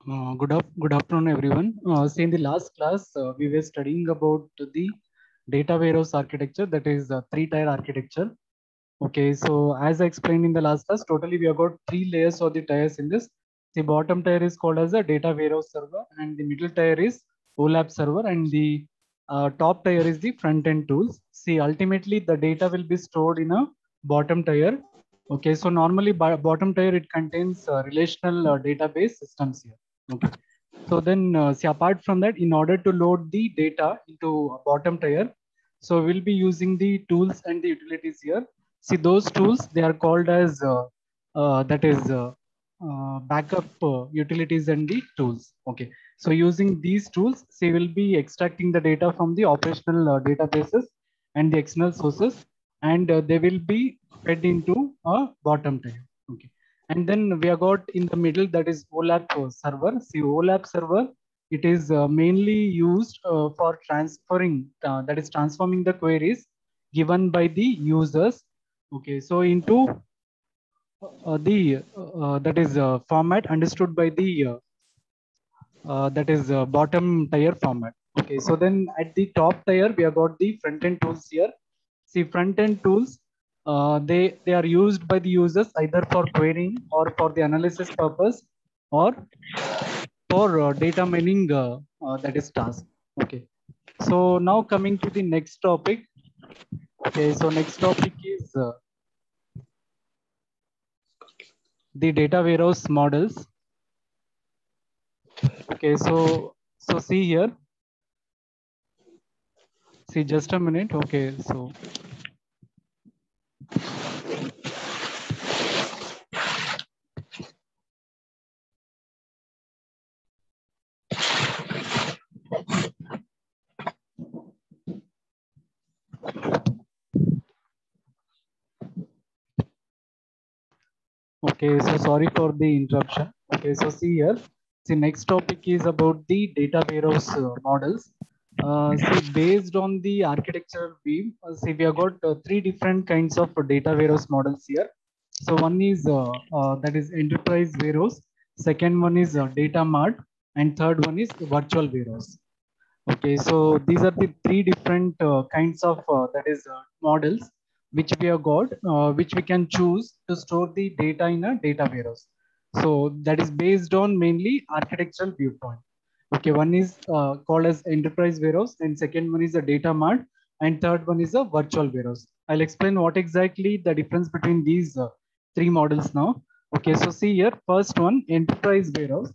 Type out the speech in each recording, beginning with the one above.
Good afternoon, everyone. So in the last class, we were studying about the data warehouse architecture, that is three-tier architecture. Okay, so as I explained in the last class, totally we have got three layers of the tiers in this. The bottom tier is called as a data warehouse server, and the middle tier is OLAP server, and the top tier is the front-end tools. See, ultimately the data will be stored in a bottom tier. Okay, so normally bottom tier it contains relational database systems here. Okay, so then see, apart from that, in order to load the data into a bottom tier, so we'll be using the tools and the utilities here. See, those tools, they are called as that is backup utilities and the tools. Okay, so using these tools, see, we'll be extracting the data from the operational databases and the external sources, and they will be fed into a bottom tier. Okay, and then we have got in the middle, that is OLAP server. See, OLAP server, it is mainly used for transferring, that is transforming the queries given by the users. Okay, so into the that is format understood by the that is bottom tier format. Okay, so then at the top tier, we have got the front end tools here. See, front end tools, they are used by the users either for querying or for the analysis purpose or for data mining, that is task. Okay, so now coming to the next topic. Okay, so next topic is the data warehouse models. Okay, so see here. See, just a minute. Okay, so okay, so sorry for the interruption. Okay, so see here. See, next topic is about the data warehouse models. See, based on the architectural view, see, we have got three different kinds of data warehouse models here. So one is that is enterprise warehouse. Second one is data mart, and third one is virtual warehouse. Okay, so these are the three different kinds of that is models which we have got, which we can choose to store the data in a data warehouse. So that is based on mainly architectural viewpoint. Okay, one is called as enterprise warehouse, and second one is a data mart, and third one is a virtual warehouse. I'll explain what exactly the difference between these three models now. Okay, so see here, first one, enterprise warehouse.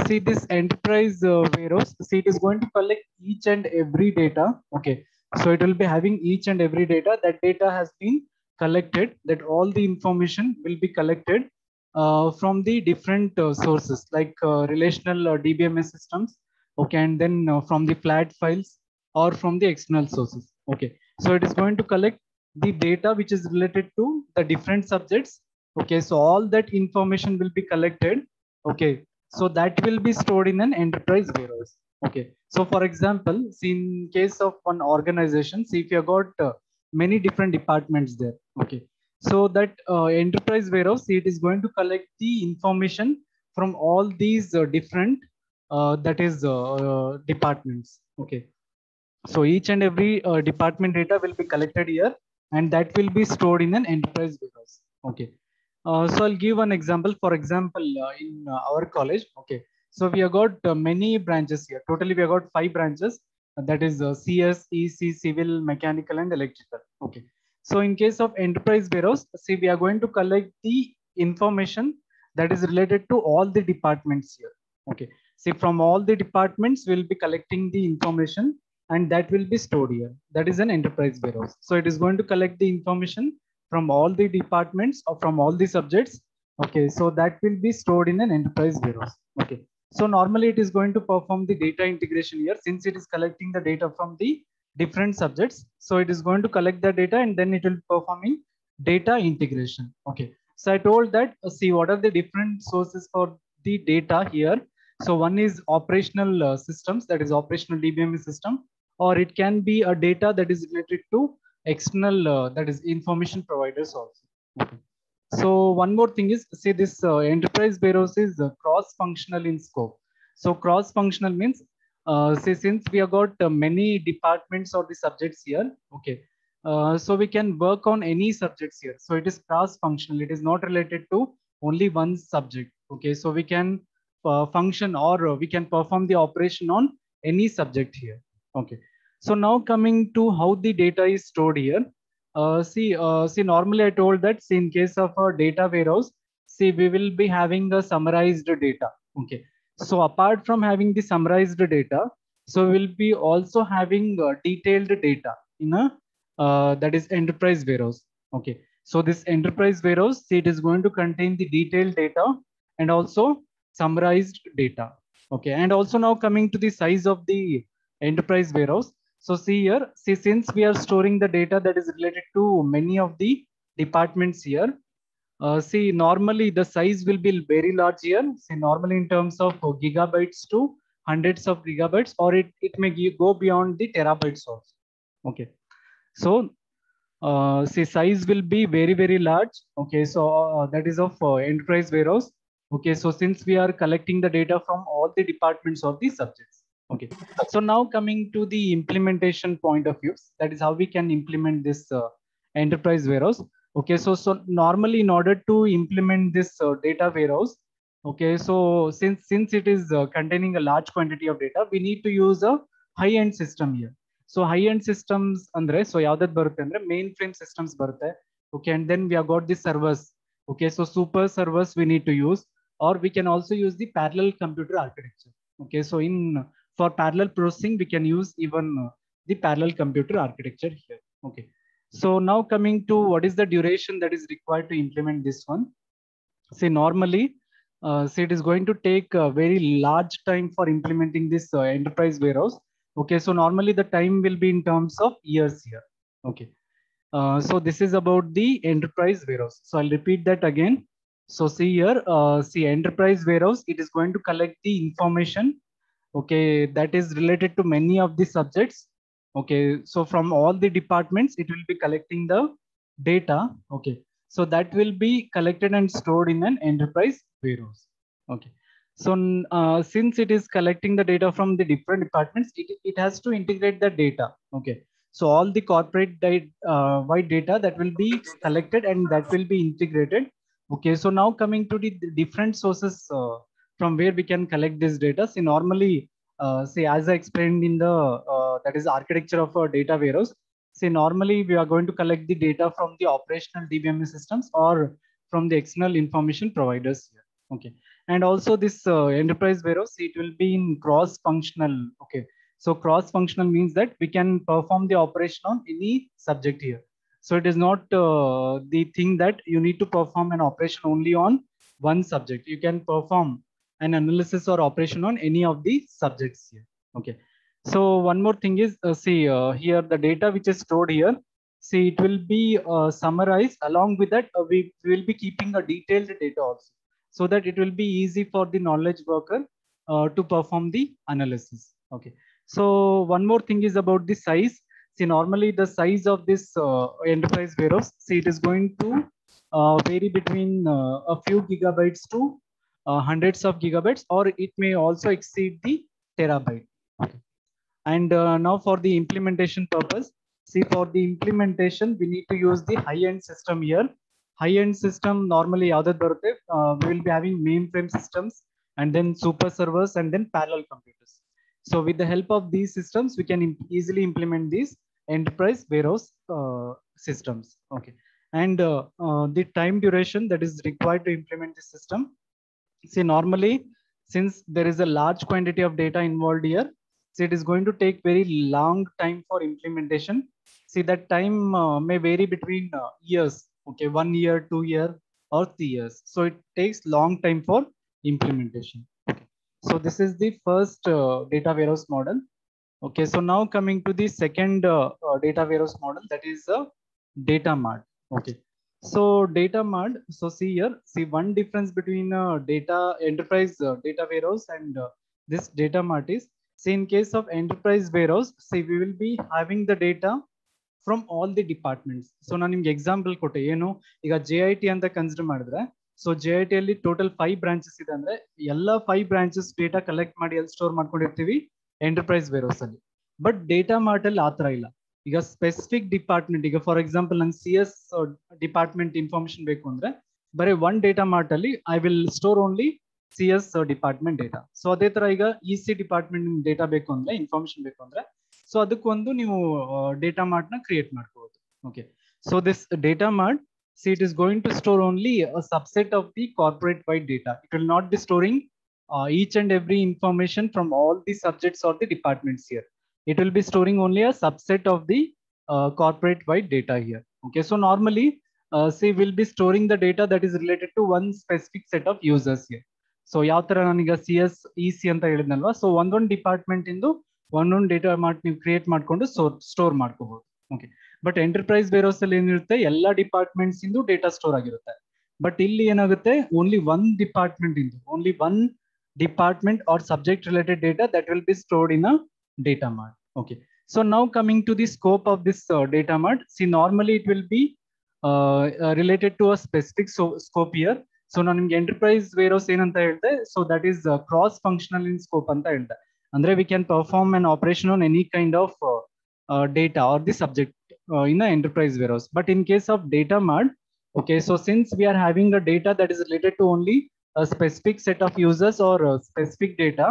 See this enterprise warehouse, see it is going to collect each and every data. Okay, so it will be having each and every data. That data has been collected, that all the information will be collected from the different sources like relational DBMS systems. Okay, and then from the flat files or from the external sources. Okay, so it is going to collect the data which is related to the different subjects. Okay, so all that information will be collected. Okay, so that will be stored in an enterprise warehouse. Okay, so for example, see in case of one organization, see if you have got many different departments there. Okay, so that enterprise warehouse, see, it is going to collect the information from all these different that is departments. Okay, so each and every department data will be collected here, and that will be stored in an enterprise warehouse. Okay. So I'll give one example. For example, in our college, okay. So we have got many branches here. Totally, we have got 5 branches. That is CS, EC, Civil, Mechanical, and Electrical. Okay. So in case of enterprise warehouse, see, we are going to collect the information that is related to all the departments here. Okay. See, from all the departments, we'll be collecting the information, and that will be stored here. That is an enterprise warehouse. So it is going to collect the information from all the departments or from all the subjects. Okay, so that will be stored in an enterprise warehouse. Okay, so normally it is going to perform the data integration here, since it is collecting the data from the different subjects. So it is going to collect the data, and then it will be performing data integration. Okay, so I told that see what are the different sources for the data here. So one is operational systems, that is operational DBMS system, or it can be a data that is related to external that is information providers also. Okay. So one more thing is, see, this enterprise warehouse is cross-functional in scope. So cross-functional means, say, since we have got many departments or the subjects here, okay, so we can work on any subjects here. So it is cross-functional. It is not related to only one subject. Okay, so we can function or we can perform the operation on any subject here. Okay, so now coming to how the data is stored here. See, normally I told that, see, in case of a data warehouse, see, we will be having a summarized data. Okay. So apart from having the summarized data, so we'll be also having detailed data in a that is enterprise warehouse. Okay. So this enterprise warehouse, see, it is going to contain the detailed data and also summarized data. Okay. And also now coming to the size of the enterprise warehouse. So see here, see, since we are storing the data that is related to many of the departments here, see, normally the size will be very large here. See, normally in terms of gigabytes to hundreds of gigabytes, or it may go beyond the terabytes also. Okay. So, see, size will be very, very large. Okay. So that is of enterprise warehouse. Okay. So since we are collecting the data from all the departments of the subjects. Okay. So now coming to the implementation point of view, that is how we can implement this enterprise warehouse. Okay, so normally in order to implement this data warehouse, okay, so since it is containing a large quantity of data, we need to use a high-end system here. So high-end systems andre, so ಯಾವ್ದದ್ ಬರುತ್ತೆ ಅಂದ್ರೆ mainframe systems ಬರುತ್ತೆ. Okay, and then we have got the servers. Okay, so super servers we need to use, or we can also use the parallel computer architecture. Okay, so in for parallel processing, we can use even the parallel computer architecture here. Okay. So now coming to what is the duration that is required to implement this one. See, normally, see, it is going to take a very large time for implementing this enterprise warehouse. Okay, so normally the time will be in terms of years here. Okay. So this is about the enterprise warehouse. So I'll repeat that again. So see here, see, enterprise warehouse, it is going to collect the information, okay, that is related to many of the subjects. Okay, so from all the departments it will be collecting the data. Okay, so that will be collected and stored in an enterprise warehouse. Okay, so since it is collecting the data from the different departments, it has to integrate the data. Okay, so all the corporate wide data that will be collected and that will be integrated. Okay, so now coming to the different sources from where we can collect this data. See, normally, say, as I explained in the that is architecture of a data warehouse. See, normally we are going to collect the data from the operational DBMS systems or from the external information providers here. Okay, and also this enterprise warehouse, it will be in cross-functional. Okay, so cross-functional means that we can perform the operation on any subject here. So it is not the thing that you need to perform an operation only on one subject. You can perform an analysis or operation on any of the subjects here. Okay. So one more thing is, see, here the data which is stored here, see, it will be summarized. Along with that, we will be keeping a detailed data also, so that it will be easy for the knowledge worker to perform the analysis. Okay. So one more thing is about the size. See, normally the size of this enterprise warehouse, see, it is going to vary between a few gigabytes to hundreds of gigabytes, or it may also exceed the terabyte. Okay. And now for the implementation purpose, see, for the implementation, we need to use the high-end system here. High-end system, normally, we will be having mainframe systems and then super servers and then parallel computers. So with the help of these systems, we can easily implement these enterprise warehouse systems. Okay. And the time duration that is required to implement this system. See, normally, since there is a large quantity of data involved here, so it is going to take very long time for implementation. See, that time may vary between years. Okay, 1 year, 2 year, or 3 years. So it takes long time for implementation. Okay. So this is the first data warehouse model. Okay, so now coming to the second data warehouse model, that is a data mart. Okay, so data mart. So see here, see, one difference between data enterprise data warehouse and this data mart is, see, in case of enterprise warehouse, see, we will be having the data from all the departments. So ನಾನು ನಿಮ್ಗೆ example ಕೊಟ್ಟೆ ಏನು ಈಗ JIT ಅಂತ consider ಮಾಡಿದ್ರೆ so JIT ಅಲ್ಲಿ total 5 branches ಇದೆ ಅಂದ್ರೆ ಎಲ್ಲ 5 ಬ್ರಾಂಚಸ್ ಡೇಟಾ ಕಲೆಕ್ಟ್ ಮಾಡಿ ಅಲ್ಲಿ ಸ್ಟೋರ್ ಮಾಡ್ಕೊಂಡಿರ್ತೀವಿ ಎಂಟರ್ಪ್ರೈಸ್ ವೇರ್ಹೌಸ್ ಅಲ್ಲಿ. ಬಟ್ ಡೇಟಾ ಮಾರ್ಟ್ ಅಲ್ಲಿ ಆ ತರ ಇಲ್ಲ. ಈಗ ಸ್ಪೆಸಿಫಿಕ್ ಡಿಪಾರ್ಟ್ಮೆಂಟ್, ಈಗ ಫಾರ್ ಎಕ್ಸಾಂಪಲ್ ನಂಗೆ CS ಡಿಪಾರ್ಟ್ಮೆಂಟ್ ಇನ್ಫಾರ್ಮೇಶನ್ ಬೇಕು ಅಂದ್ರೆ ಬರೀ ಒನ್ ಡೇಟಾ ಮಾರ್ಟ್ ಅಲ್ಲಿ I will store only CS department data. So ಅದೇ ತರ ಈಗ EC ಡಿಪಾರ್ಟ್ಮೆಂಟ್ ಡೇಟಾ ಬೇಕು ಅಂದ್ರೆ ಇನ್ಫಾರ್ಮೇಶನ್ ಬೇಕು ಅಂದ್ರೆ ಸೊ ಅದಕ್ಕೊಂದು ನೀವು ಡೇಟಾ ಮಾರ್ಟ್ ನ ಕ್ರಿಯೇಟ್ ಮಾಡ್ಕೋಬಹುದು. Okay, so this data mart, see it is going to store only a subset of the corporate wide data. It will not be storing each and every information from all the subjects or the departments here. It will be storing only a subset of the corporate wide data here. Okay, so normally say we'll be storing the data that is related to one specific set of users here. So ಯಾವ ತರ ನಾನೀಗ CS EC ಅಂತ ಹೇಳಿದ್ನಲ್ವಾ, so ಒಂದೊಂದು department ಇಂದು ಒಂದೊಂದು data mart ನೀವು create ಮಾಡ್ಕೊಂಡು store ಮಾಡ್ಕೋಬಹುದು. ಓಕೆ, ಬಟ್ ಎಂಟರ್ಪ್ರೈಸ್ ವೇರ್ಹೌಸ್ ಅಲ್ಲಿ ಏನಿರುತ್ತೆ ಎಲ್ಲ ಡಿಪಾರ್ಟ್ಮೆಂಟ್ಸ್ ಇಂದು ಡೇಟಾ ಸ್ಟೋರ್ ಆಗಿರುತ್ತೆ. ಬಟ್ ಇಲ್ಲಿ ಏನಾಗುತ್ತೆ ಓನ್ಲಿ ಒನ್ ಡಿಪಾರ್ಟ್ಮೆಂಟ್ ಇಂದು only one department are subject related data that will be stored in a data mart. Okay, so now coming to the scope of this data mart, see normally it will be related to a specific scope here. So ನಾನು ನಿಮ್ಗೆ enterprise warehouse ಏನಂತ ಹೇಳಿದೆ, so that is cross functional in scope ಅಂತ ಹೇಳಿದೆ. ಅಂದ್ರೆ we can perform an operation on any kind of data or the subject in the enterprise warehouse. But in case of data mart, okay, so since we are having a data that is related to only a specific set of users or specific data,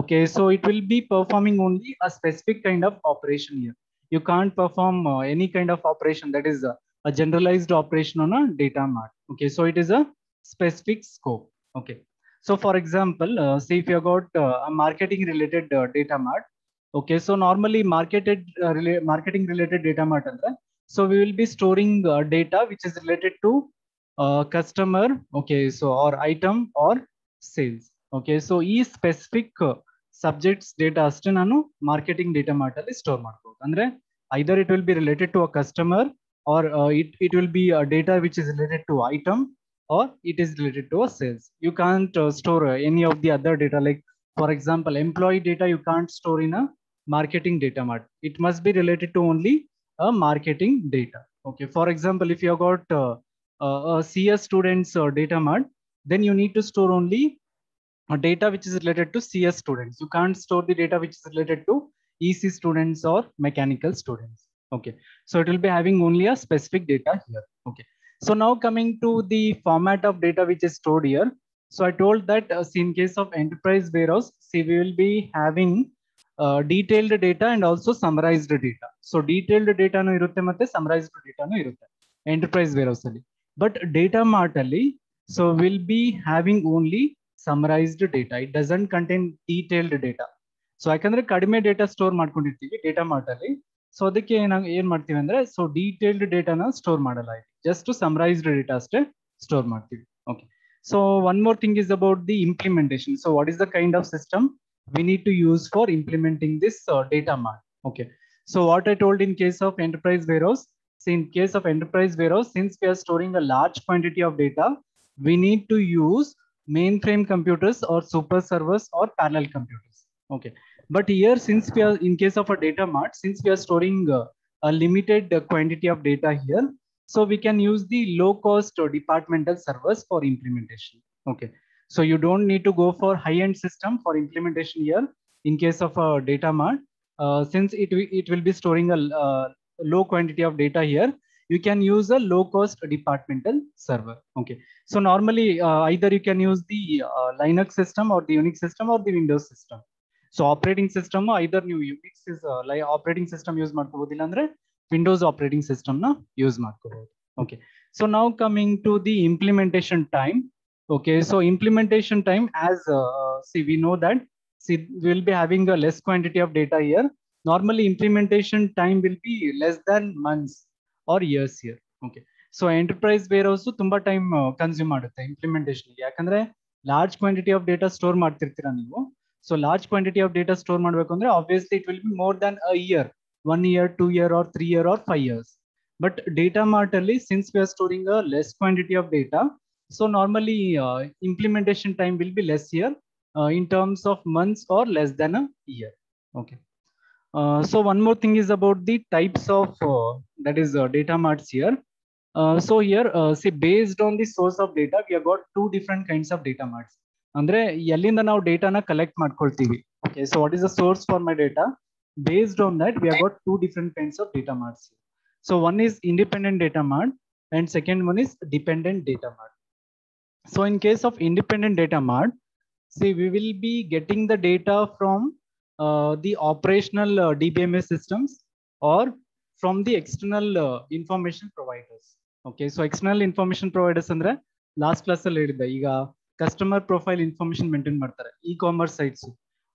okay, so it will be performing only a specific kind of operation here. You can't perform any kind of operation that is a generalized operation on a data mart. Okay, so it is a specific scope. Okay, so for example, say if you got a marketing related data mart. Okay, so normally marketing related data mart andre, so we will be storing data which is related to customer, okay, so or item or sales. Okay, so ಈ specific subjects data ಅಷ್ಟೇ ನಾನು marketing data mart ಅಲ್ಲಿ store ಮಾಡ್ಬೋದು. ಅಂದ್ರೆ either it will be related to a customer or it will be a data which is related to item or it is related to a sales. You can't store any of the other data, like for example employee data you can't store in a marketing data mart. It must be related to only a marketing data. Okay, for example if you have got CS students data mart, then you need to store only data which is related to CS students. You can't store the data which is related to EC students or mechanical students. Okay, so it will be having only a specific data here. Okay, so now coming to the format of data which is stored here. So I told that in case of enterprise warehouse, see we will be having detailed data and also summarized data. So detailed data nu irutte matte summarized data nu irutte enterprise warehouse alli. But data mart alli, so we'll be having only summarized data. It doesn't contain detailed data. So ಯಾಕಂದ್ರೆ ಕಡಿಮೆ data store ಮಾಡ್ಕೊಂಡಿರ್ತೀವಿ data mart ಅಲ್ಲಿ, so ಅದಕ್ಕೆ ಏನ್ ಮಾಡ್ತೀವಿ ಅಂದ್ರೆ so detailed ಡೇಟಾನ store ಮಾಡಲ್ಲ, just ಸಮ್ರೈಸ್ಡ್ data ಅಷ್ಟೇ ಸ್ಟೋರ್ ಮಾಡ್ತೀವಿ. Okay, so one more thing is about the implementation. So what is the kind of system we need to use for implementing this data mart? Okay, so what I told in case of enterprise warehouse, so in case of enterprise warehouse, since we are storing a large quantity of data, we need to use mainframe computers or super servers or parallel computers. Okay, but here since we are in case of a data mart, since we are storing a limited quantity of data here, so we can use the low cost departmental servers for implementation. Okay, so you don't need to go for high end system for implementation here in case of a data mart, since it will be storing a low quantity of data here. You can use a low cost departmental server. Okay, so normally either you can use the Linux system or the Unix system or the Windows system. So operating system either ನೀವು Unix is like operating system use ಮಾಡ್ಕೋಬಹುದು, ಇಲ್ಲ ಅಂದ್ರೆ Windows operating system ನ use ಮಾಡ್ಕೋಬಹುದು. Okay, so now coming to the implementation time. Okay, so implementation time, as see we know that see we will be having a less quantity of data here. Normally implementation time will be less than months or years here. Okay, so enterprise warehouse ತುಂಬಾ time consume ಮಾಡುತ್ತೆ implementation ಗೆ, ಯಾಕಂದ್ರೆ large quantity of data store ಮಾಡ್ತಿರ್ತೀರಾ ನೀವು. So large quantity of data store ಮಾಡಬೇಕು ಅಂದ್ರೆ obviously it will be more than a year, 1 year, 2 year or 3 year or 5 years. But data mart alli, since we are storing a less quantity of data, so normally implementation time will be less here in terms of months or less than a year. Okay, So one more thing is about the types of that is data marts here. So here see, based on the source of data, we have got two different kinds of data marts. Andre ಎಲ್ಲಿಂದ ನಾವು ಡೇಟಾನ collect ಮಾಡ್ಕೊಳ್ತೀವಿ. Okay, so what is the source for my data? Based on that, we have got two different kinds of data marts. So one is independent data mart and second one is dependent data mart. So in case of independent data mart, see, we will be getting the data from the operational DBMS systems or from the external information providers. Okay, so external information providers andre last class ಅಲ್ಲಿ ಹೇಳಿದ್ದೆ, ಈಗ customer profile information maintain ಮಾಡ್ತಾರೆ e-commerce sites.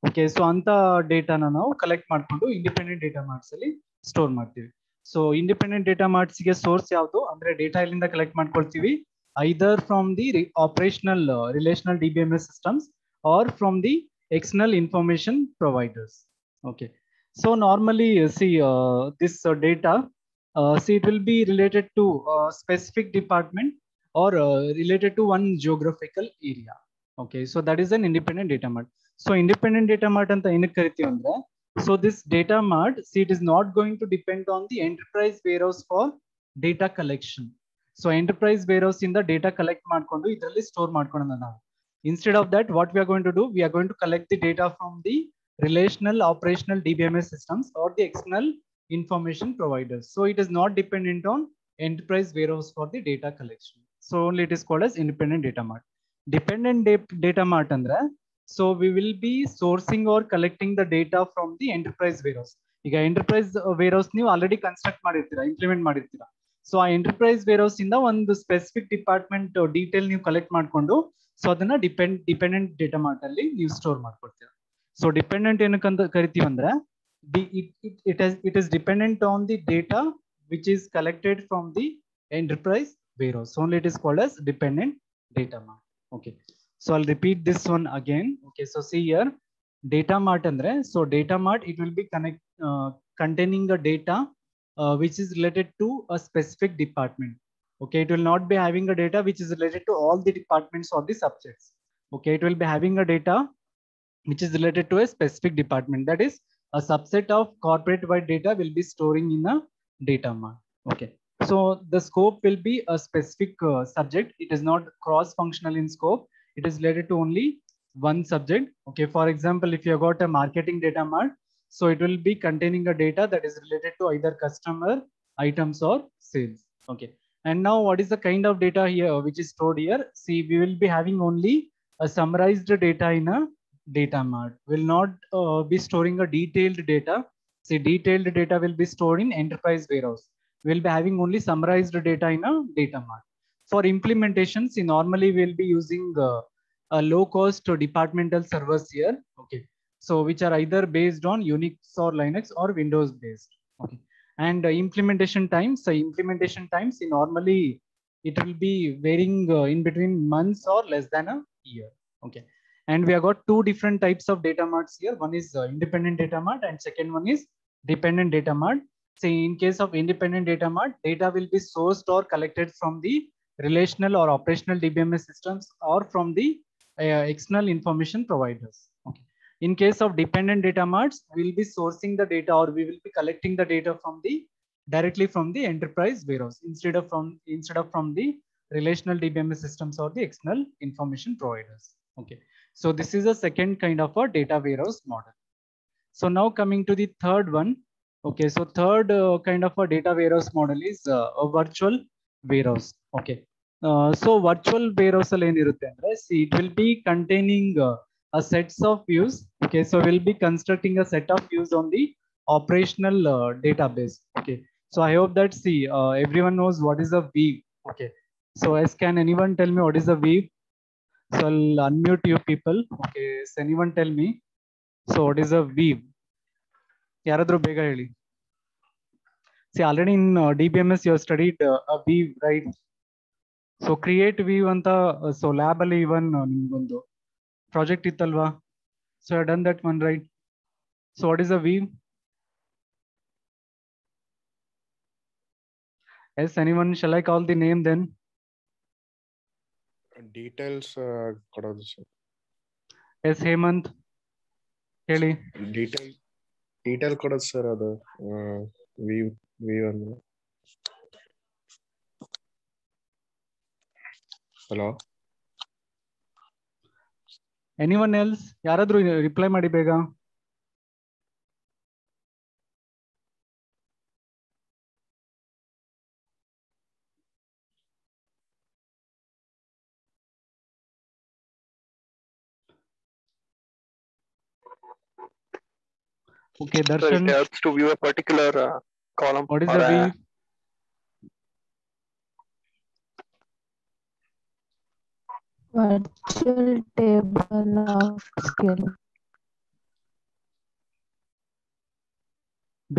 Okay, so ಅಂತ ಡೇಟಾನ ನಾವು collect ಮಾಡ್ಕೊಂಡು independent data marts ಅಲ್ಲಿ store ಮಾಡ್ತೀವಿ. So independent data marts ಗೆ ಸೋರ್ಸ್ ಯಾವುದು ಅಂದ್ರೆ ಡೇಟಾ ಎಲ್ಲಿಂದ ಕಲೆಕ್ಟ್ ಮಾಡ್ಕೊಳ್ತೀವಿ, either from the operational relational DBMS systems or from the external information providers. Okay, so normally see this data, see, it will be related to a specific department or related to one geographical area. Okay, so that is an independent data mart. So independent data mart anta enak kariti andre, so this data mart, see, it is not going to depend on the enterprise warehouse for data collection. So enterprise warehouse in the data collect ಮಾಡ್ಕೊಂಡು ಇದರಲ್ಲಿ store ಮಾಡ್ಕೊಳ್ಳೋಣ ನಾವು. Instead of that, what we are going to do, we are going to collect the data from the relational operational DBMS systems or the external information providers. So it is not dependent on enterprise warehouse for the data collection. So only it is called as independent data mart. Dependent data mart andre, so we will be sourcing or collecting the data from the enterprise warehouse. ಈಗ enterprise warehouse ನೀವು already construct ಮಾಡಿರ್ತೀರಾ, implement ಮಾಡಿರ್ತೀರಾ. So ಆ enterprise warehouse ಇಂದ ಒಂದು specific department detail ನೀವು collect ಮಾಡ್ಕೊಂಡು so ಅದನ್ನ dependent data mart ಅಲ್ಲಿ ನೀವು ಸ್ಟೋರ್ ಮಾಡ್ಕೊಳ್ತೀರಾ. ಸೊ ಡಿಪೆಂಡೆಂಟ್ ಏನಕ್ಕಂತ ಕರಿತೀವಿ ಅಂದ್ರೆ it is dependent on the data which is collected from the enterprise warehouse. Only it is called as dependent data mart. Okay, so I'll repeat this one again. Okay, so see here, data mart andre, so data mart, it will be containing the data which is related to a specific department. Okay, it will not be having a data which is related to all the departments or the subjects. Okay, it will be having a data which is related to a specific department. That is, a subset of corporate wide data will be storing in a data mart. Okay, so the scope will be a specific subject. It is not cross functional in scope. It is related to only one subject. Okay, for example, if you have got a marketing data mart, so it will be containing a data that is related to either customer, items or sales. Okay, and now what is the kind of data here which is stored here? See, we will be having only a summarized data in a data mart. Will not be storing a detailed data. See, detailed data will be stored in enterprise warehouse. We'll be having only summarized data in a data mart. For implementation, see, normally we'll be using a low cost departmental servers here. Okay, so which are either based on Unix or Linux or Windows based. Okay, and implementation times, normally it will be varying in between months or less than a year. Okay, and we have got two different types of data marts here. One is independent data mart and second one is dependent data mart. Say, in case of independent data mart, data will be sourced or collected from the relational or operational DBMS systems or from the external information providers. Okay, in case of dependent data marts, we will be sourcing the data or we will be collecting the data from the directly from the enterprise warehouse instead of from the relational DBMS systems or the external information providers. Okay, so this is a second kind of a data warehouse model. So now coming to the third one. Okay, so third kind of a data warehouse model is a virtual warehouse. Okay, so virtual warehouse alli enirutte andre, see, it will be containing a sets of views. Okay, so we'll be constructing a set of views on the operational database. Okay, so I hope that, see, everyone knows what is a weave. Okay, so as can anyone tell me what is a weave? So I'll unmute you people. Okay, so anyone tell me, so what is a weave? ಯಾರಾದ್ರೂ ಬೇಗ ಹೇಳಿ. See, already in DBMS you have studied a weave, right? So create weave anta, so lab ಅಲ್ಲಿ even ನಿಮ್ಗೊಂದು project ಇತ್ತಲ್ವಾ? So I have done that one, right? So what is a weave? Yes, anyone, shall I call the name then? Details ಕೊಡೋದು sir. Yes, Hemant ಹೇಳಿ. Details detail ಕೊಡೋದು sir ಅದು view hello anyone else ಯಾರಾದ್ರೂ reply ಮಾಡಿ ಬೇಗ. Okay, Darshan. It helps to view a particular column. What is the weave? Virtual table of SQL.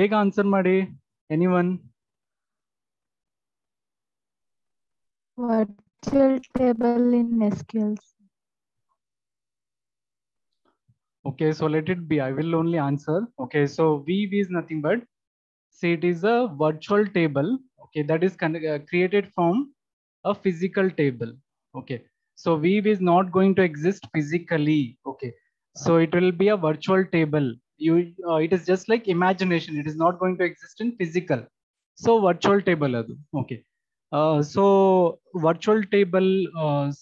Big answer ಮಾಡಿ. Anyone? Virtual table in SQL. Okay, so let it be. I will only answer. Okay, so weave is nothing but, see, it is a virtual table. Okay, that is created from a physical table. Okay, so weave is not going to exist physically. Okay, so it will be a virtual table. It is just like imagination. It is not going to exist in physical. So virtual table adu. Okay, so virtual table,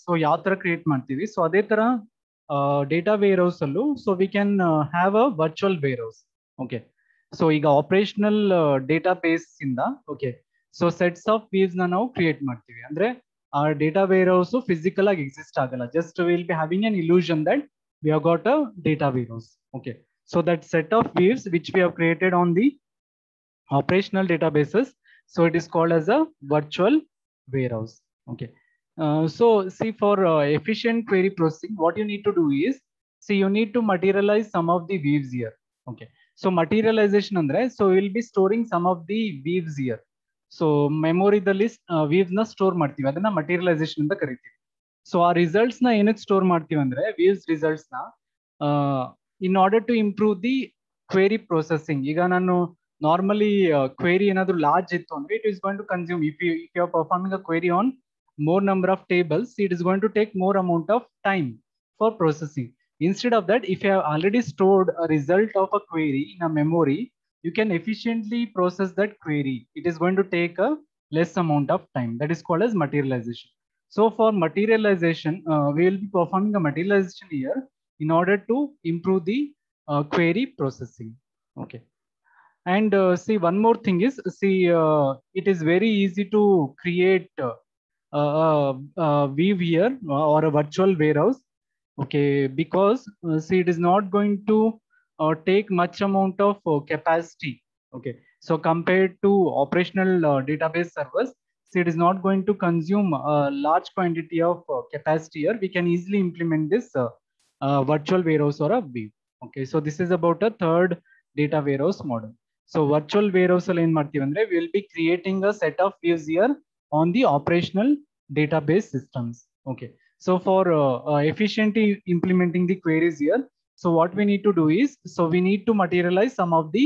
so ಯಾವ ತರ create ಮಾಡ್ತೀವಿ, so ಅದೇ ತರ data warehouse ಅಲ್ಲೂ, so we can have a virtual warehouse. Okay, so ಈಗ operational database ಇಂದ, okay, so sets of views ನ ನಾವು ಕ್ರಿಯೇಟ್ ಮಾಡ್ತೀವಿ. ಅಂದ್ರೆ ಆ ಡೇಟಾ ವೇರ್ ಹೌಸ್ ಫಿಸಿಕಲ್ ಆಗಿ ಎಕ್ಸಿಸ್ಟ್ ಆಗಲ್ಲ, just will be having an illusion that we have got a data warehouse. Okay, so that set of views which we have created on the operational databases, so it is called as a virtual warehouse. Okay, so see, for efficient query processing, what you need to do is, see, you need to materialize some of the views here. Okay, so materialization andre, so we will be storing some of the views here. So memory the list views na store ಮಾಡ್ತೀವಿ, ಅದನ್ನ materialization ಅಂತ ಕರಿತೀವಿ. So ಆ results ನ ಏನಕ್ಕೆ store ಮಾಡ್ತೀವಿ ಅಂದ್ರೆ, views results ನ in order to improve the query processing. ಈಗ ನಾನು ನಾರ್ಮಲಿ ಕ್ವೇರಿ ಏನಾದ್ರು ಲಾರ್ಜ್ ಇತ್ತು ಅಂದ್ರೆ, it is going to consume, if you are performing a query on more number of tables, it is going to take more amount of time for processing. Instead of that, if you have already stored a result of a query in a memory, you can efficiently process that query. It is going to take a less amount of time. That is called as materialization. So for materialization, we will be performing a materialization here in order to improve the query processing. Okay, and see, one more thing is, see, it is very easy to create weave here or a virtual warehouse. Okay, because see, it is not going to take much amount of capacity. Okay, so compared to operational database servers, see, it is not going to consume a large quantity of capacity here. We can easily implement this virtual warehouse or a weave. Okay, so this is about a third data warehouse model. So virtual warehouse ಅಲ್ಲಿ ಏನ್ ಮಾಡ್ತೀವಿ ಅಂದ್ರೆ, we will be creating a set of views here on the operational database systems. Okay, so for efficiently implementing the queries here, so what we need to do is, so we need to materialize some of the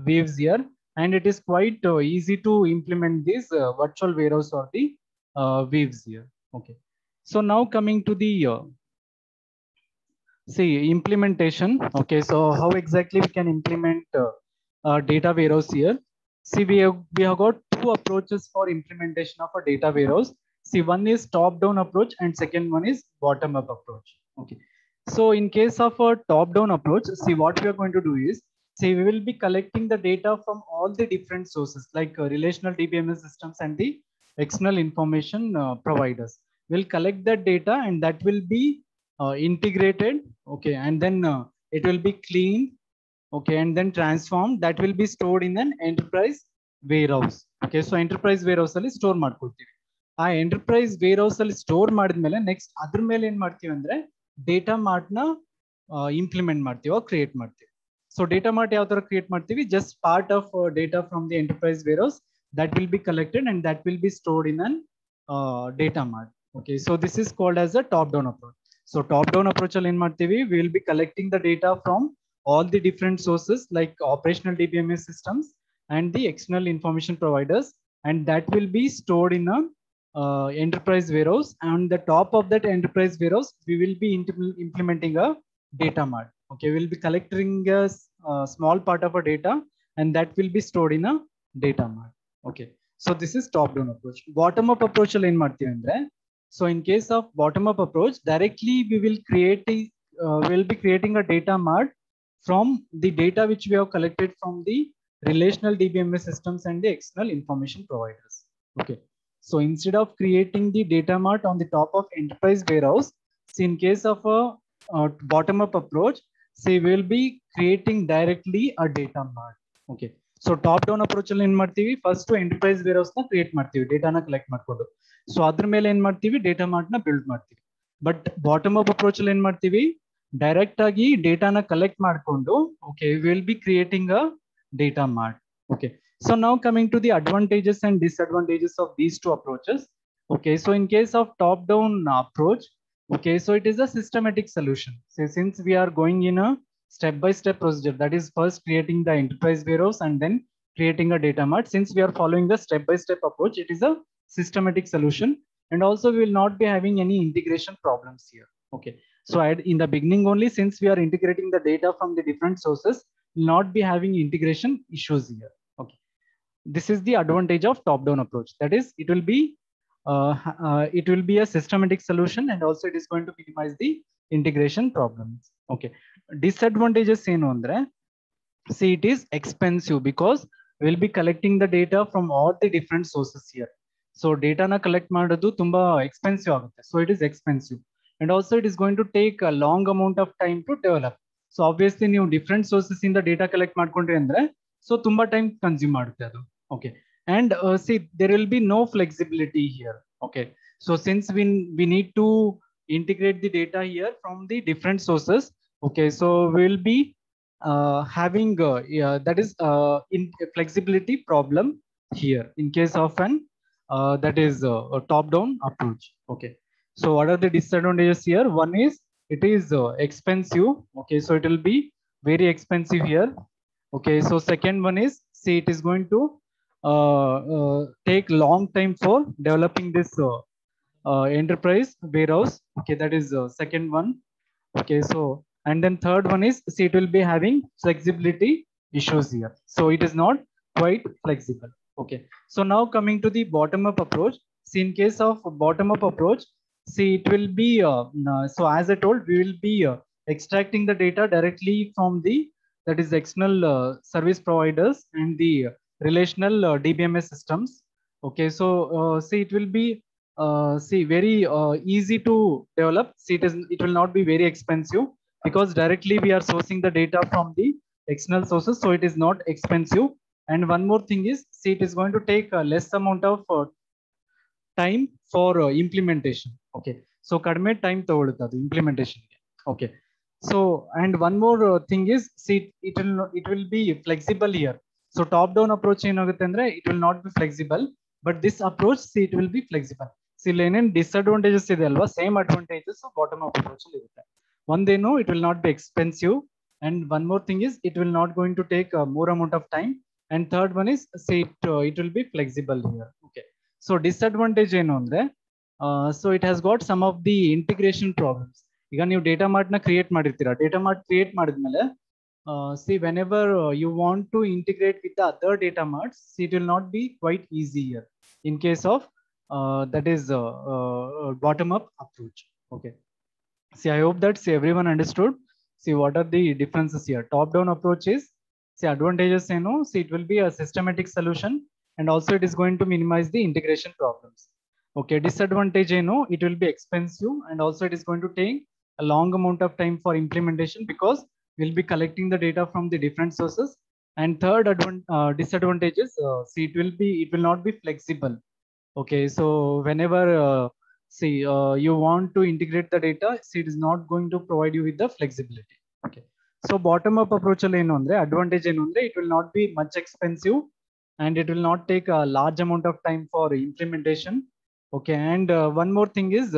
views here, and it is quite easy to implement this virtual warehouse or the views here. Okay, so now coming to the see, implementation. Okay, so how exactly we can implement data warehouse here? See, we have got two approaches for implementation of a data warehouse. See, one is top-down approach and second one is bottom-up approach. Okay, so in case of a top-down approach, see, what we are going to do is, see, we will be collecting the data from all the different sources like relational DBMS systems and the external information providers. We'll collect that data and that will be integrated. Okay, and then it will be cleaned. Okay, and then transformed. That will be stored in an enterprise warehouse. Okay, so enterprise warehouse ಅಲ್ಲಿ store ಮಾಡ್ಕೊಳ್ತೀವಿ. ಆ enterprise warehouse ಅಲ್ಲಿ store ಮಾಡಿದ್ಮೇಲೆ next ಅದ್ರ ಮೇಲೆ ಏನ್ ಮಾಡ್ತೀವಿ ಅಂದ್ರೆ, ಡೇಟಾ ಮಾರ್ಟ್ ನ ಇಂಪ್ಲಿಮೆಂಟ್ ಮಾಡ್ತೀವಿ, ಕ್ರಿಯೇಟ್ ಮಾಡ್ತೀವಿ. ಸೊ ಡೇಟಾ ಮಾರ್ಟ್ ಯಾವ ತರ ಕ್ರಿಯೇಟ್ ಮಾಡ್ತೀವಿ, just part of data from the enterprise warehouse that will be collected and that will be stored in an data mart. Okay, so this is called as a top down approach. So top down approach ಅಲ್ಲಿ ಏನ್ ಮಾಡ್ತೀವಿ, we will be collecting the data from all the different sources like operational DBMS systems and the external information providers, and that will be stored in a enterprise warehouse. On the top of that enterprise warehouse, we will be implementing a data mart. Okay, we'll be collecting small part of a data, and that will be stored in a data mart. Okay, so this is top down approach. Bottom up approach ಅಲ್ಲಿ ಏನ್ ಮಾಡ್ತೀವಿ ಅಂದ್ರೆ, so in case of bottom up approach, directly we will be creating a data mart from the data which we have collected from the relational DBMS systems and the external information providers. Okay, so instead of creating the data mart on the top of enterprise warehouse, so in case of a bottom up approach, say we will be creating directly a data mart. Okay, so top down approach ಅಲ್ಲಿ ಏನ್ ಮಾಡ್ತೀವಿ, first enterprise wear house ನ create ಮಾಡ್ತೀವಿ, ಡೇಟಾನ collect ಮಾಡ್ಕೊಂಡು, so ಅದ್ರ ಮೇಲೆ ಏನ್ ಮಾಡ್ತೀವಿ, ಡೇಟಾ ಮಾರ್ಟ್ ನ ಬಿಲ್ಡ್ ಮಾಡ್ತೀವಿ. ಬಟ್ ಬಾಟಮ್ ಅಪ್ ಅಪ್ರೋಚ್ ಅಲ್ಲಿ ಏನ್ ಮಾಡ್ತೀವಿ, ಡೈರೆಕ್ಟ್ ಆಗಿ ಡೇಟಾನ ಕಲೆಕ್ಟ್ ಮಾಡ್ಕೊಂಡು, okay, will be creating a data mart. Okay, so now coming to the advantages and disadvantages of these two approaches. Okay, so in case of top down approach, okay, so it is a systematic solution. So since we are going in a step by step procedure, that is first creating the enterprise warehouse and then creating a data mart, since we are following the step by step approach, it is a systematic solution, and also we will not be having any integration problems here. Okay, so in the beginning only, since we are integrating the data from the different sources, will not be having integration issues here. Okay, this is the advantage of top down approach, that is it will be a systematic solution, and also it is going to minimize the integration problems. Okay, disadvantages ಏನು ಅಂದ್ರೆ, see it is expensive because we'll be collecting the data from all the different sources here. So data na collect ಮಾಡೋದು ತುಂಬಾ expensive ಆಗುತ್ತೆ, so it is expensive, and also it is going to take a long amount of time to develop. So obviously ನೀವು different sources ಇಂದ data collect ಮಾಡ್ಕೊಂಡ್ರಿ ಅಂದ್ರೆ, so ತುಂಬಾ time consume ಮಾಡುತ್ತೆ ಅದು. Okay, and see there will be no flexibility here. Okay, so since we need to integrate the data here from the different sources, okay, so we will be having that is in flexibility problem here in case of an that is a top down approach. Okay, so what are the disadvantages here? One is it is expensive. Okay, so it will be very expensive here. Okay, so second one is, see it is going to take long time for developing this enterprise warehouse. Okay, that is second one. Okay, so and then third one is, see it will be having flexibility issues here, so it is not quite flexible. Okay, so now coming to the bottom up approach. See in case of bottom up approach, see it will be so as I told, we will be extracting the data directly from the, that is external service providers and the relational DBMS systems. Okay, so see it will be see very easy to develop. See it will not be very expensive because directly we are sourcing the data from the external sources, so it is not expensive. And one more thing is, see it is going to take a less amount of time for implementation. Okay, so kadme time ತಗೊಳುತ್ತೆ ಅದು implementation ಗೆ. Okay, so and one more thing is, see it will be flexible here. So top down approach ಏನಾಗುತ್ತೆ ಅಂದ್ರೆ, it will not be flexible, but this approach, see it will be flexible. See ಇಲ್ಲಿ ಏನೇನು disadvantages ಇದೆ ಅಲ್ವಾ, same advantages bottom up approach ಅಲ್ಲಿ ಇರುತ್ತೆ. ಒಂದೇನು, it will not be expensive, and one more thing is it will not going to take more amount of time, and third one is, say it will be flexible here. Okay, so disadvantage ಏನು ಅಂದ್ರೆ, so it has got some of the integration problems. ಈಗ ನೀವು data mart ನ create ಮಾಡಿರ್ತೀರಾ, data mart create ಮಾಡಿದ್ಮೇಲೆ see whenever you want to integrate with the other data marts, see it will not be quite easy here in case of that is bottom up approach. Okay, see I hope that everyone understood. See what are the differences here. Top down approach is, see advantages ಏನು, see it will be a systematic solution, and also it is going to minimize the integration problems. Okay, disadvantage ಏನು, it will be expensive, and also it is going to take a long amount of time for implementation because we'll be collecting the data from the different sources. And third disadvantage is, see it will not be flexible. Okay, so whenever see you want to integrate the data, see it is not going to provide you with the flexibility. Okay, so bottom up approach ಅಲ್ಲಿ ಏನು ಅಂದ್ರೆ, advantage ಏನು ಅಂದ್ರೆ, it will not be much expensive, and it will not take a large amount of time for implementation. Okay, and one more thing is,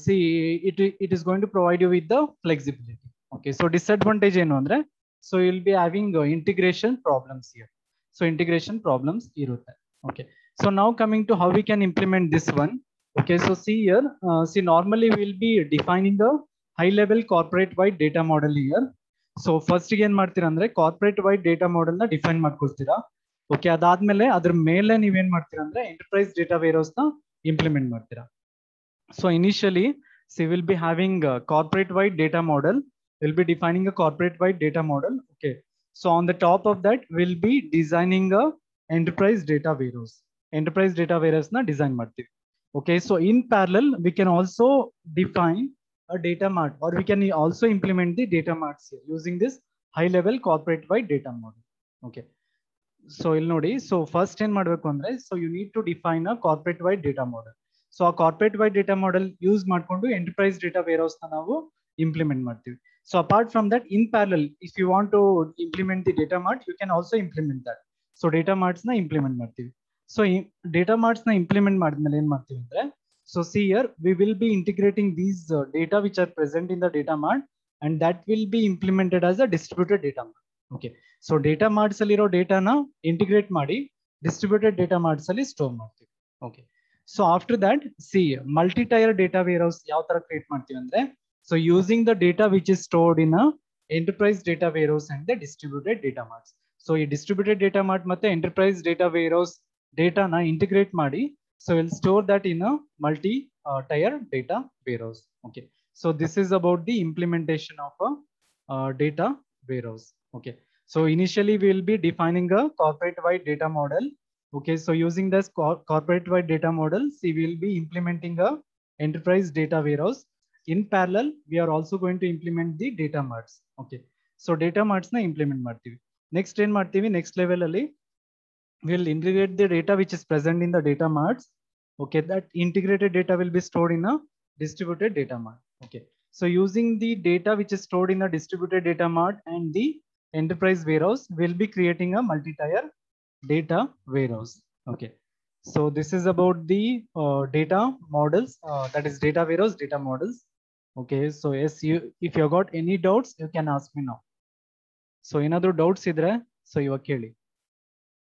see it is going to provide you with the flexibility. Okay, so disadvantage ಏನು ಅಂದ್ರೆ, so you'll be having integration problems here. So integration problems irutte. Okay, so now coming to how we can implement this one. Okay, so see here, see normally we'll be defining the high level corporate wide data model here. So first ಏನ್ ಮಾಡ್ತೀರಾ ಅಂದ್ರೆ corporate wide data model ನ define ಮಾಡ್ಕೊಳ್ತೀರಾ. Okay, ಅದಾದ್ಮೇಲೆ ಅದ್ರ ಮೇಲೆ ನೀವೇನ್ ಮಾಡ್ತೀರಾ ಅಂದ್ರೆ ಎಂಟರ್ಪ್ರೈಸ್ ಡೇಟಾ ವೇರ್ಹೌಸ್ ನ ಇಂಪ್ಲಿಮೆಂಟ್ ಮಾಡ್ತೀರಾ. So initially will be having corporate wide data model, will be defining a corporate wide data model. Okay, so on the top of that will B designing a enterprise data warehouse. Enterprise data warehouse ನ design ಮಾಡ್ತೀವಿ. Okay, so in parallel, we can also define a data mart, or we can also implement the data marts here using this high level corporate wide data model. Okay, so il nodi, so first end madbeku andre, so you need to define a corporate wide data model. So a corporate wide data model use ಮಾಡ್ಕೊಂಡು enterprise data warehouse ನ ನಾವು implement ಮಾಡ್ತೀವಿ. So apart from that, in parallel, if you want to implement the data mart, you can also implement that. So data marts ನ implement ಮಾಡ್ತೀವಿ. So data marts na implement madmele en marthivi andre, so see here we will be integrating these data which are present in the data mart, and that will be implemented as a distributed data mart. Okay, so data marts alli iro data na integrate ಮಾಡಿ distributed data marts alli store ಮಾಡ್ತೀವಿ. Okay, so after that, see multi-tier data warehouse ಯಾವ ತರ create ಮಾಡ್ತೀವಿ ಅಂದ್ರೆ, so using the data which is stored in a enterprise data warehouse and the distributed data marts. So ಈ distributed data mart ಮತ್ತೆ enterprise data warehouse data na integrate ಮಾಡಿ, so we'll store that in a multi tier data warehouse. Okay, so this is about the implementation of a data warehouse. Okay, so initially we will be defining a corporate wide data model. Okay, so using this corporate wide data model, see we will be implementing a enterprise data warehouse. In parallel, we are also going to implement the data marts. Okay, so data marts na implement ಮಾಡ್ತೀವಿ. Next ಏನ್ ಮಾಡ್ತೀವಿ, next level ಅಲ್ಲಿ we'll integrate the data which is present in the data marts. Okay, that integrated data will be stored in a distributed data mart. Okay, so using the data which is stored in a distributed data mart and the enterprise warehouse, we'll be creating a multi-tier data warehouse. Okay, so this is about the data models, that is data warehouse data models. Okay, so yes, if you got any doubts, you can ask me now. So ಏನಾದರೂ doubts ಇದ್ರೆ, so ಇವಾಗ ಕೇಳಿ.